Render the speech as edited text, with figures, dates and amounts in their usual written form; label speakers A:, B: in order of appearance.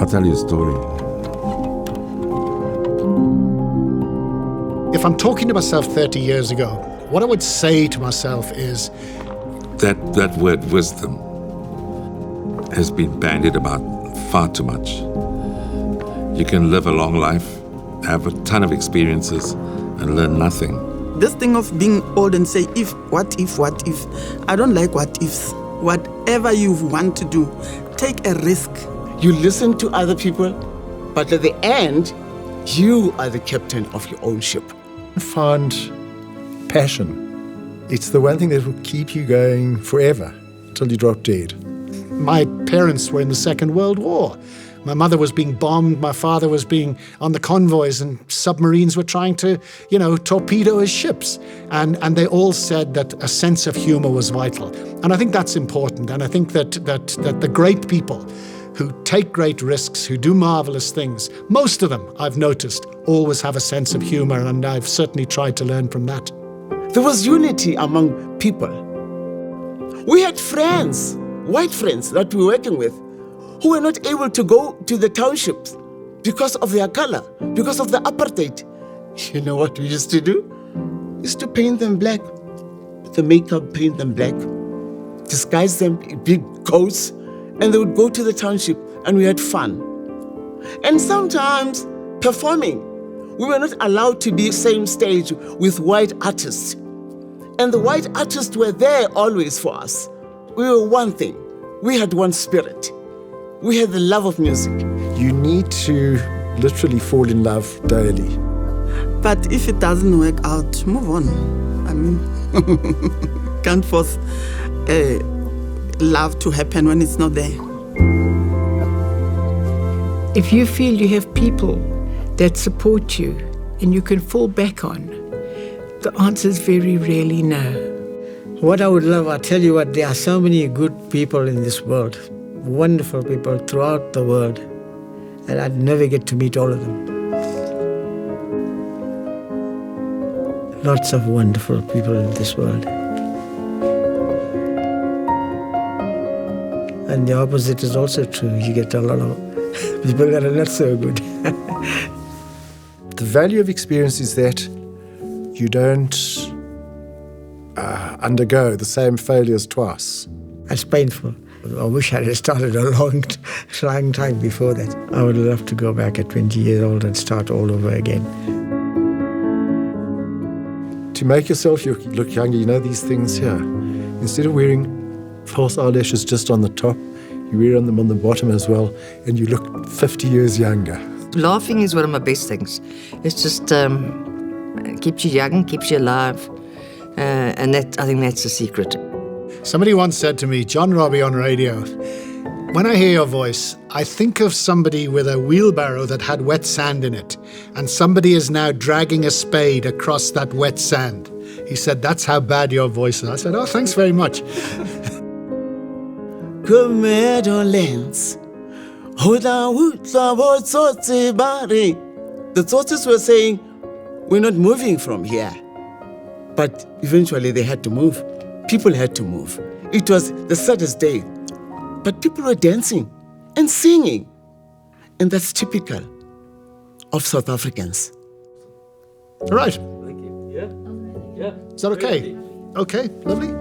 A: I'll tell you a story.
B: If I'm talking to myself 30 years ago, what I would say to myself is...
A: That word wisdom has been bandied about far too much. You can live a long life, have a ton of experiences, and learn nothing.
C: This thing of being old and say, what if, I don't like what ifs. Whatever you want to do, take a risk.
D: You listen to other people, but at the end, you are the captain of your own ship.
E: Find passion. It's the one thing that will keep you going forever till you drop dead.
B: My parents were in the Second World War. My mother was being bombed, my father was being on the convoys, and submarines were trying to, torpedo his ships. And they all said that a sense of humor was vital. And I think that's important. And I think that the great people who take great risks, who do marvelous things, most of them, I've noticed, always have a sense of humor, and I've certainly tried to learn from that.
D: There was unity among people. We had friends, white friends that we were working with, who were not able to go to the townships because of their color, because of the apartheid. You know what we used to do? We used to paint them black. With the makeup, paint them black, disguise them in big coats, and they would go to the township, and we had fun. And sometimes performing. We were not allowed to be same stage with white artists. And the white artists were there always for us. We were one thing. We had one spirit. We had the love of music.
E: You need to literally fall in love daily.
C: But if it doesn't work out, move on. I mean, can't force love to happen when it's not there.
F: If you feel you have people that support you and you can fall back on, the answer is very rarely no.
G: What I would love, I tell you what, there are so many good people in this world, wonderful people throughout the world, and I'd never get to meet all of them. Lots of wonderful people in this world. And the opposite is also true. You get a lot of people that are not so good.
E: The value of experience is that you don't undergo the same failures twice.
G: It's painful. I wish I had started a long time before that. I would love to go back at 20 years old and start all over again.
E: To make yourself look younger, these things here. Instead of wearing false eyelashes just on the top, you wear them on the bottom as well, and you look 50 years younger.
H: Laughing is one of my best things. It's just keeps you young, keeps you alive, and I think that's the secret.
B: Somebody once said to me, John Robbie on radio, when I hear your voice, I think of somebody with a wheelbarrow that had wet sand in it, and somebody is now dragging a spade across that wet sand. He said, that's how bad your voice is. I said, oh, thanks very much.
D: The Tsotsis were saying, we're not moving from here. But eventually they had to move. People had to move. It was the saddest day. But people were dancing and singing. And that's typical of South Africans.
B: All right.
I: Thank you. Yeah.
B: Is that okay? Okay, lovely.